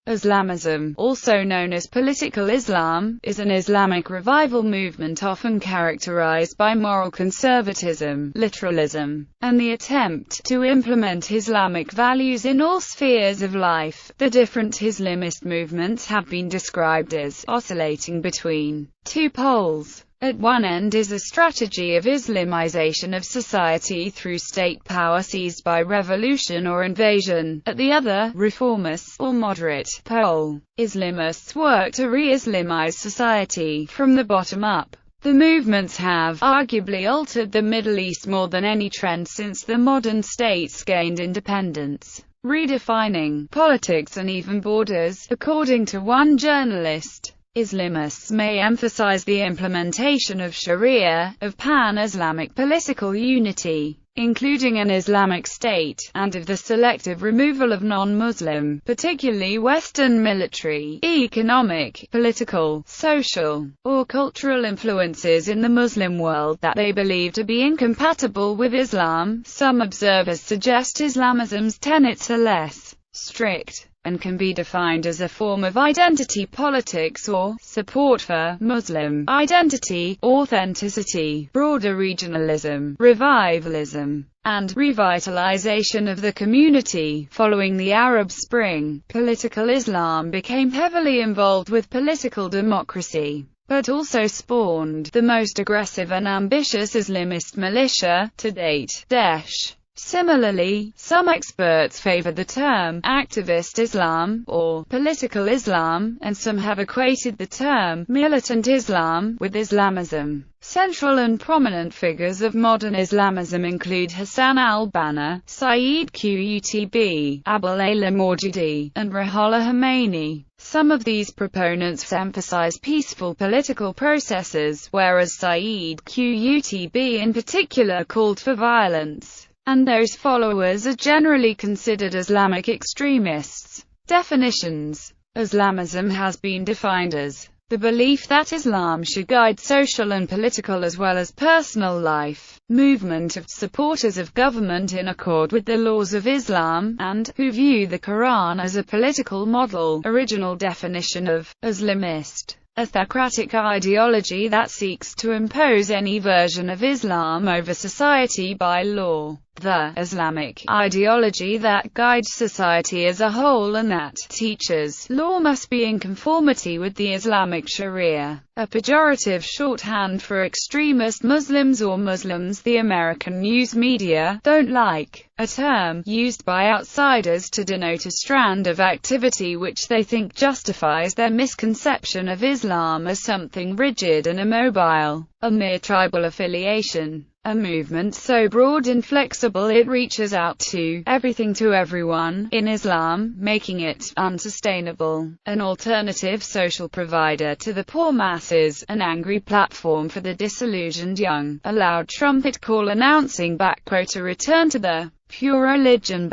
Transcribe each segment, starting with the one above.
Islamism, also known as political Islam, is an Islamic revival movement often characterized by moral conservatism, literalism, and the attempt to implement Islamic values in all spheres of life. The different Islamist movements have been described as oscillating between two poles. At one end is a strategy of Islamization of society through state power seized by revolution or invasion. At the other, reformist or moderate pole, Islamists work to re-Islamize society from the bottom up. The movements have arguably altered the Middle East more than any trend since the modern states gained independence, redefining politics and even borders. According to one journalist, Islamists may emphasize the implementation of Sharia, of pan-Islamic political unity, including an Islamic state, and of the selective removal of non-Muslim, particularly Western military, economic, political, social, or cultural influences in the Muslim world that they believe to be incompatible with Islam. Some observers suggest Islamism's tenets are less strict, and can be defined as a form of identity politics or support for Muslim identity, authenticity, broader regionalism, revivalism, and revitalization of the community. Following the Arab Spring, political Islam became heavily involved with political democracy, but also spawned the most aggressive and ambitious Islamist militia to date, Daesh. Similarly, some experts favor the term activist Islam or political Islam, and some have equated the term militant Islam with Islamism. Central and prominent figures of modern Islamism include Hassan al-Banna, Sayyid Qutb, Abul-Ala Mawdudi, and Ruhollah Khomeini. Some of these proponents emphasize peaceful political processes, whereas Sayyid Qutb in particular called for violence, and those followers are generally considered Islamic extremists. Definitions. Islamism has been defined as the belief that Islam should guide social and political as well as personal life, movement of supporters of government in accord with the laws of Islam, and who view the Quran as a political model. Original definition of Islamist: a theocratic ideology that seeks to impose any version of Islam over society by law. The Islamic ideology that guides society as a whole and that teaches law must be in conformity with the Islamic Sharia. A pejorative shorthand for extremist Muslims or Muslims the American news media don't like, a term used by outsiders to denote a strand of activity which they think justifies their misconception of Islam as something rigid and immobile, a mere tribal affiliation. A movement so broad and flexible it reaches out to everything to everyone in Islam, making it unsustainable. An alternative social provider to the poor masses, an angry platform for the disillusioned young, a loud trumpet call announcing a return to the pure religion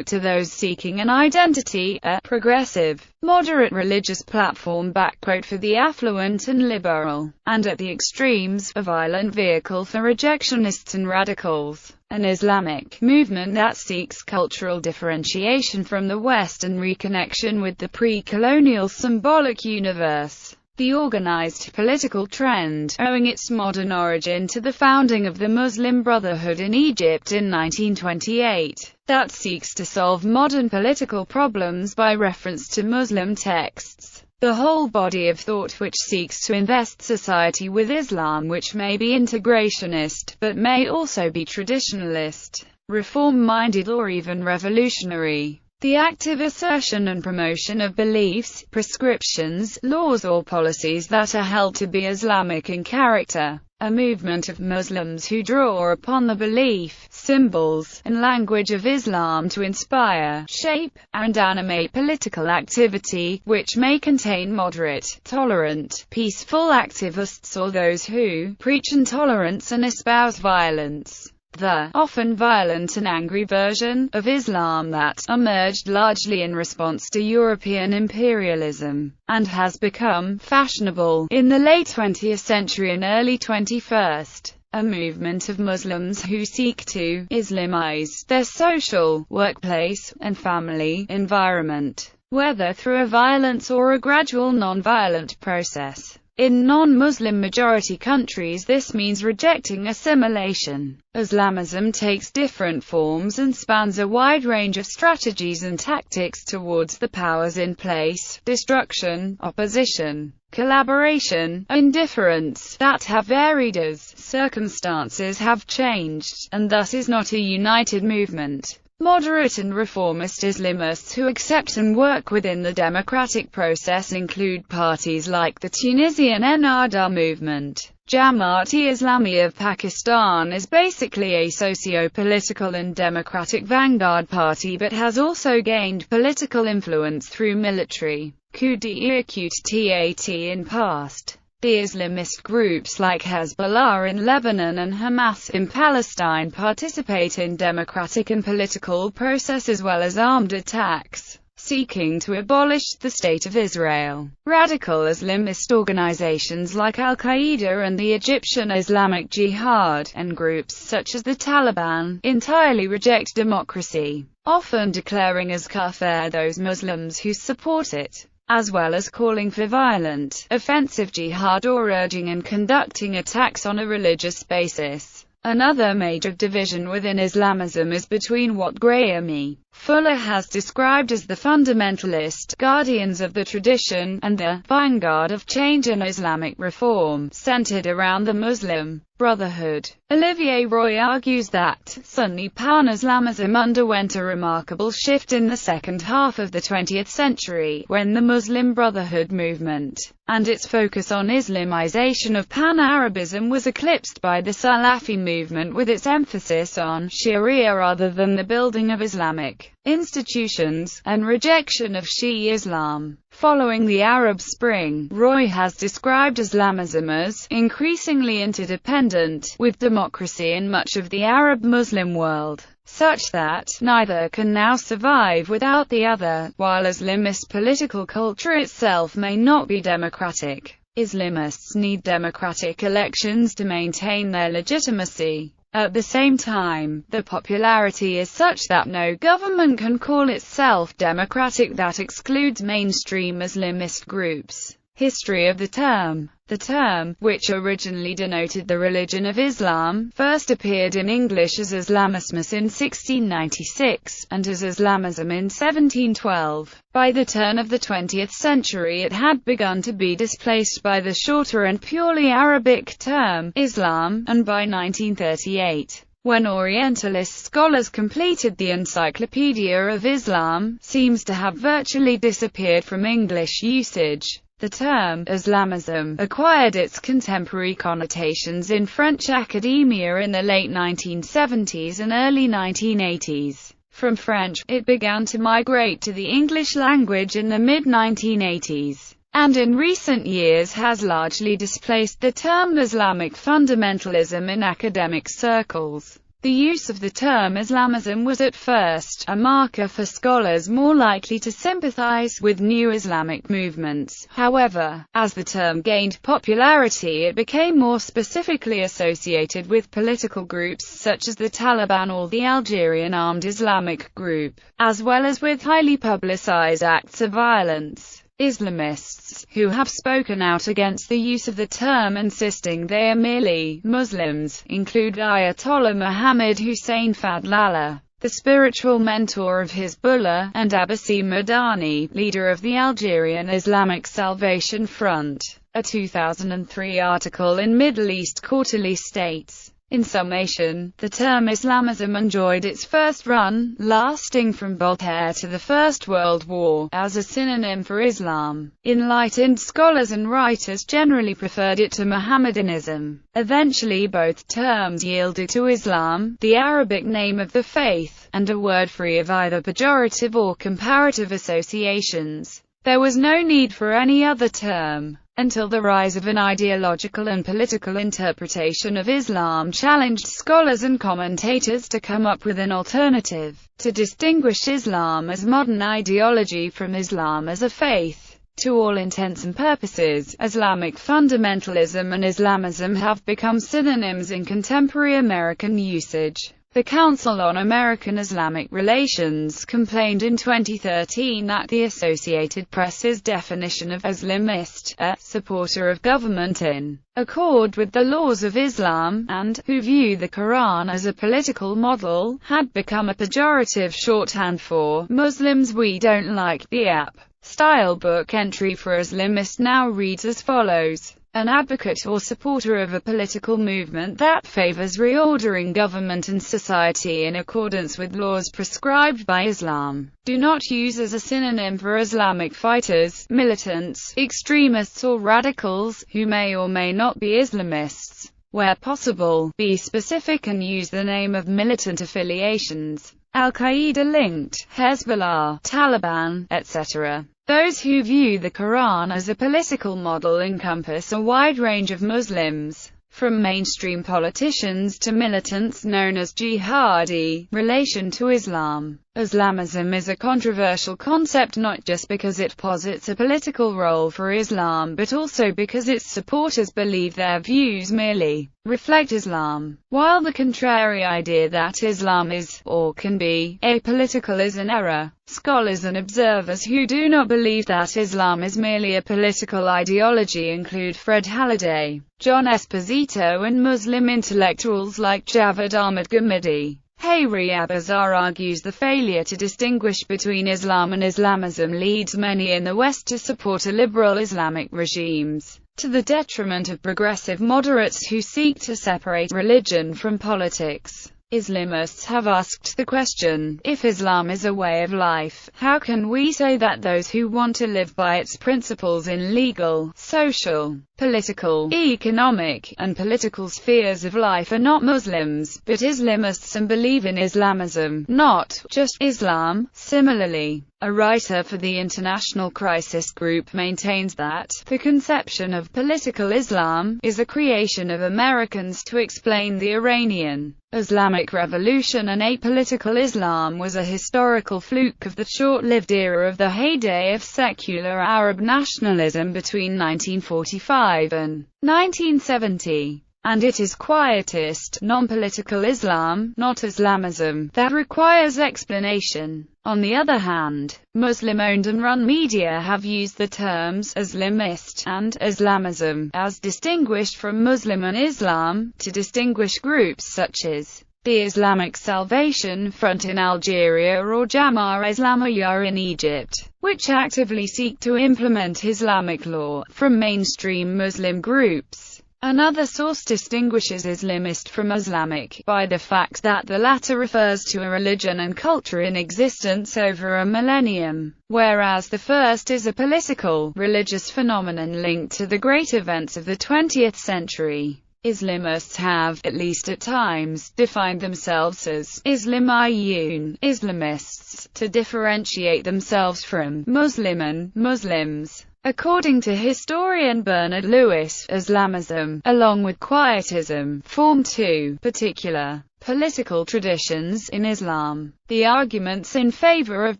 to those seeking an identity, a progressive, moderate religious platform for the affluent and liberal, and at the extremes, a violent vehicle for rejectionists and radicals. An Islamic movement that seeks cultural differentiation from the West and reconnection with the pre-colonial symbolic universe. The organized political trend, owing its modern origin to the founding of the Muslim Brotherhood in Egypt in 1928, that seeks to solve modern political problems by reference to Muslim texts. The whole body of thought which seeks to invest society with Islam, which may be integrationist, but may also be traditionalist, reform-minded or even revolutionary. The active assertion and promotion of beliefs, prescriptions, laws or policies that are held to be Islamic in character. A movement of Muslims who draw upon the belief, symbols, and language of Islam to inspire, shape, and animate political activity, which may contain moderate, tolerant, peaceful activists or those who preach intolerance and espouse violence. The often violent and angry version of Islam that emerged largely in response to European imperialism, and has become fashionable in the late 20th century and early 21st. A movement of Muslims who seek to Islamize their social, workplace, and family environment. whether through a violence or a gradual non-violent process. In non-Muslim majority countries this means rejecting assimilation. Islamism takes different forms and spans a wide range of strategies and tactics towards the powers in place: destruction, opposition, collaboration, indifference, that have varied as circumstances have changed, and thus is not a united movement. Moderate and reformist Islamists who accept and work within the democratic process include parties like the Tunisian Ennahda movement. Jamaat-e-Islami of Pakistan is basically a socio-political and democratic vanguard party but has also gained political influence through military coup d'état in past. The Islamist groups like Hezbollah in Lebanon and Hamas in Palestine participate in democratic and political process as well as armed attacks, seeking to abolish the State of Israel. Radical Islamist organizations like Al-Qaeda and the Egyptian Islamic Jihad, and groups such as the Taliban, entirely reject democracy, often declaring as kafir those Muslims who support it, as well as calling for violent, offensive jihad or urging and conducting attacks on a religious basis. Another major division within Islamism is between what Graham E. Fuller has described as the fundamentalist guardians of the tradition, and the vanguard of change and Islamic reform, centered around the Muslim Brotherhood. Olivier Roy argues that Sunni pan-Islamism underwent a remarkable shift in the second half of the 20th century, when the Muslim Brotherhood movement and its focus on Islamization of pan-Arabism was eclipsed by the Salafi movement with its emphasis on Sharia rather than the building of Islamic institutions, and rejection of Shia Islam. Following the Arab Spring, Roy has described Islamism as increasingly interdependent, with democracy in much of the Arab Muslim world, such that neither can now survive without the other, while Islamist political culture itself may not be democratic. Islamists need democratic elections to maintain their legitimacy. At the same time, the popularity is such that no government can call itself democratic that excludes mainstream Islamist groups. History of the term. The term, which originally denoted the religion of Islam, first appeared in English as Islamismus in 1696, and as Islamism in 1712. By the turn of the 20th century it had begun to be displaced by the shorter and purely Arabic term, Islam, and by 1938, when Orientalist scholars completed the Encyclopedia of Islam, seems to have virtually disappeared from English usage. The term Islamism acquired its contemporary connotations in French academia in the late 1970s and early 1980s. From French, it began to migrate to the English language in the mid-1980s, and in recent years has largely displaced the term Islamic fundamentalism in academic circles. The use of the term Islamism was at first a marker for scholars more likely to sympathize with new Islamic movements. However, as the term gained popularity it became more specifically associated with political groups such as the Taliban or the Algerian Armed Islamic Group, as well as with highly publicized acts of violence. Islamists, who have spoken out against the use of the term insisting they are merely Muslims, include Ayatollah Mohammad Hussein Fadlallah, the spiritual mentor of Hezbollah, and Abbasi Madani, leader of the Algerian Islamic Salvation Front. A 2003 article in Middle East Quarterly states, in summation, the term Islamism enjoyed its first run, lasting from Voltaire to the First World War, as a synonym for Islam. Enlightened scholars and writers generally preferred it to Mohammedanism. Eventually both terms yielded to Islam, the Arabic name of the faith, and a word free of either pejorative or comparative associations. There was no need for any other term, until the rise of an ideological and political interpretation of Islam challenged scholars and commentators to come up with an alternative, to distinguish Islam as modern ideology from Islam as a faith. To all intents and purposes, Islamic fundamentalism and Islamism have become synonyms in contemporary American usage. The Council on American-Islamic Relations complained in 2013 that the Associated Press's definition of Islamist, a supporter of government in accord with the laws of Islam, and who view the Quran as a political model, had become a pejorative shorthand for Muslims we don't like. The app-style book entry for Islamist now reads as follows: an advocate or supporter of a political movement that favors reordering government and society in accordance with laws prescribed by Islam. Do not use as a synonym for Islamic fighters, militants, extremists or radicals, who may or may not be Islamists. Where possible, be specific and use the name of militant affiliations. Al-Qaeda-linked, Hezbollah, Taliban, etc. Those who view the Quran as a political model encompass a wide range of Muslims, from mainstream politicians to militants known as jihadi. Relation to Islam. Islamism is a controversial concept not just because it posits a political role for Islam but also because its supporters believe their views merely reflect Islam, while the contrary idea that Islam is, or can be, apolitical is an error. Scholars and observers who do not believe that Islam is merely a political ideology include Fred Halliday, John Esposito and Muslim intellectuals like Javed Ahmad Ghamidi. Hayri Abazar argues the failure to distinguish between Islam and Islamism leads many in the West to support liberal Islamic regimes, to the detriment of progressive moderates who seek to separate religion from politics. Islamists have asked the question, if Islam is a way of life, how can we say that those who want to live by its principles in legal, social, political, economic, and political spheres of life are not Muslims, but Islamists and believe in Islamism, not just Islam? Similarly, a writer for the International Crisis Group maintains that the conception of political Islam is a creation of Americans to explain the Iranian Islamic Revolution, and apolitical Islam was a historical fluke of the short-lived era of the heyday of secular Arab nationalism between 1945 and 1970. And it is quietist, non-political Islam, not Islamism, that requires explanation. On the other hand, Muslim-owned and run media have used the terms Islamist and Islamism, as distinguished from Muslim and Islam, to distinguish groups such as the Islamic Salvation Front in Algeria or Jama'a Islamiyya in Egypt, which actively seek to implement Islamic law, from mainstream Muslim groups. Another source distinguishes Islamist from Islamic, by the fact that the latter refers to a religion and culture in existence over a millennium, whereas the first is a political, religious phenomenon linked to the great events of the 20th century. Islamists have, at least at times, defined themselves as Islamiyun, Islamists, to differentiate themselves from Muslim and Muslims. According to historian Bernard Lewis, Islamism, along with Quietism, form two particular political traditions in Islam. The arguments in favor of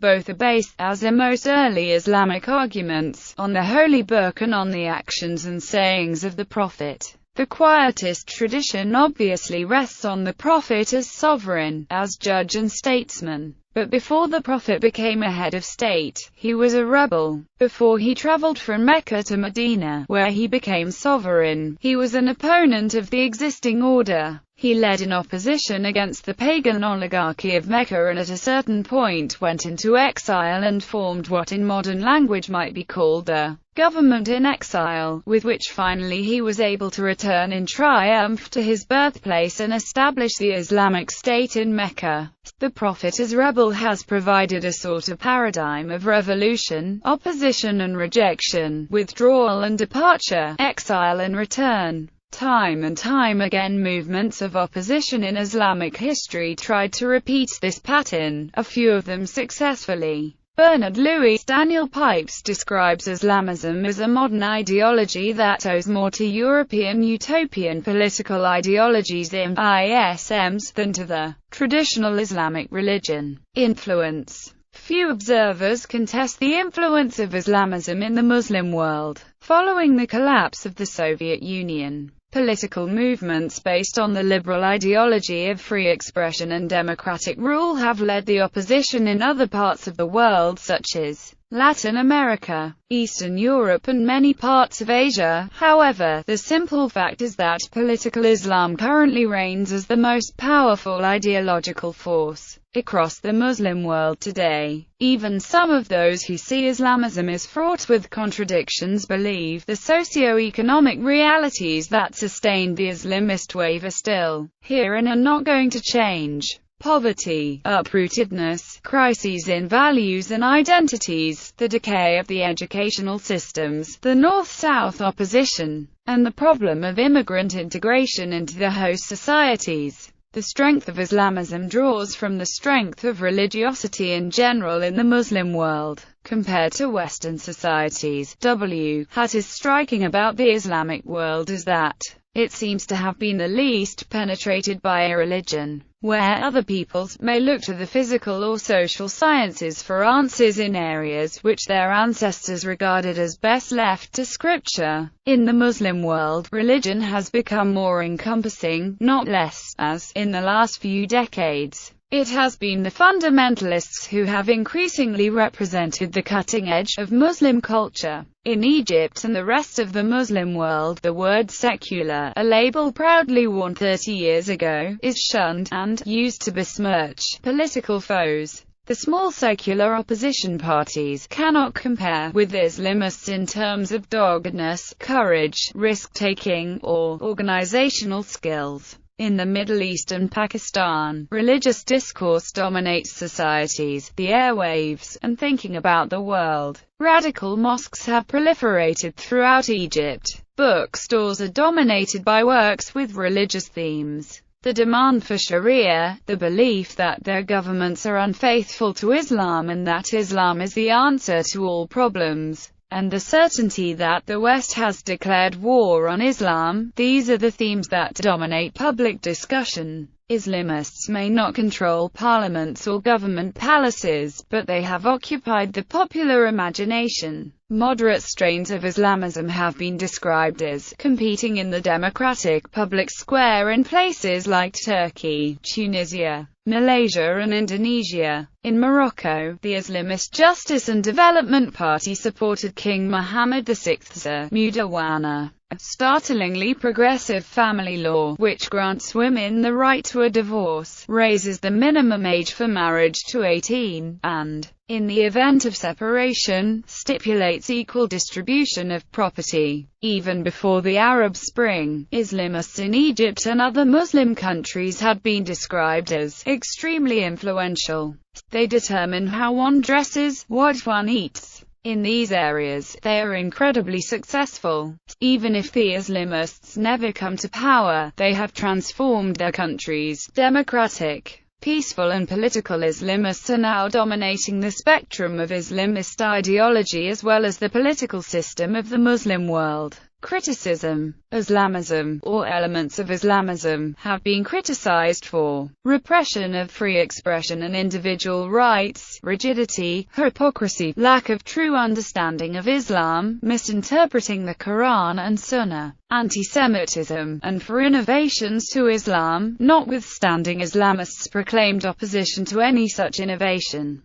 both are based, as are most early Islamic arguments, on the Holy Book and on the actions and sayings of the Prophet. The Quietist tradition obviously rests on the Prophet as sovereign, as judge and statesman. But before the Prophet became a head of state, he was a rebel. Before he traveled from Mecca to Medina, where he became sovereign, he was an opponent of the existing order. He led in opposition against the pagan oligarchy of Mecca and at a certain point went into exile and formed what in modern language might be called a government in exile, with which finally he was able to return in triumph to his birthplace and establish the Islamic State in Mecca. The Prophet as rebel has provided a sort of paradigm of revolution, opposition and rejection, withdrawal and departure, exile and return. Time and time again movements of opposition in Islamic history tried to repeat this pattern, a few of them successfully. Bernard Lewis Daniel Pipes describes Islamism as a modern ideology that owes more to European utopian political ideologies (ISMs) than to the traditional Islamic religion. Influence. Few observers contest the influence of Islamism in the Muslim world. Following the collapse of the Soviet Union, Political movements based on the liberal ideology of free expression and democratic rule have led the opposition in other parts of the world such as Latin America, Eastern Europe and many parts of Asia. However, the simple fact is that political Islam currently reigns as the most powerful ideological force across the Muslim world today. Even some of those who see Islamism as fraught with contradictions believe the socio-economic realities that sustained the Islamist wave are still here and are not going to change. Poverty, uprootedness, crises in values and identities, the decay of the educational systems, the North-South opposition, and the problem of immigrant integration into the host societies. The strength of Islamism draws from the strength of religiosity in general in the Muslim world, compared to Western societies. What is striking about the Islamic world is that it seems to have been the least penetrated by a religion, where other peoples may look to the physical or social sciences for answers in areas which their ancestors regarded as best left to scripture. In the Muslim world, religion has become more encompassing, not less, as, in the last few decades, it has been the fundamentalists who have increasingly represented the cutting edge of Muslim culture. In Egypt and the rest of the Muslim world, the word secular, a label proudly worn 30 years ago, is shunned and used to besmirch political foes. The small secular opposition parties cannot compare with Islamists in terms of doggedness, courage, risk-taking, or organizational skills. In the Middle East and Pakistan, religious discourse dominates societies, the airwaves, and thinking about the world. Radical mosques have proliferated throughout Egypt. Bookstores are dominated by works with religious themes. The demand for Sharia, the belief that their governments are unfaithful to Islam and that Islam is the answer to all problems, and the certainty that the West has declared war on Islam, these are the themes that dominate public discussion. Islamists may not control parliaments or government palaces, but they have occupied the popular imagination. Moderate strains of Islamism have been described as competing in the democratic public square in places like Turkey, Tunisia, Malaysia and Indonesia. In Morocco, the Islamist Justice and Development Party supported King Mohammed VI's Mudawana, a startlingly progressive family law, which grants women the right to a divorce, raises the minimum age for marriage to 18, and, in the event of separation, stipulates equal distribution of property. Even before the Arab Spring, Islamists in Egypt and other Muslim countries had been described as extremely influential. They determine how one dresses, what one eats. In these areas, they are incredibly successful. Even if the Islamists never come to power, they have transformed their countries. Democratic, peaceful and political Islamists are now dominating the spectrum of Islamist ideology as well as the political system of the Muslim world. Criticism. Islamism, or elements of Islamism, have been criticized for repression of free expression and individual rights, rigidity, hypocrisy, lack of true understanding of Islam, misinterpreting the Quran and Sunnah, anti-Semitism, and for innovations to Islam, notwithstanding Islamists' proclaimed opposition to any such innovation.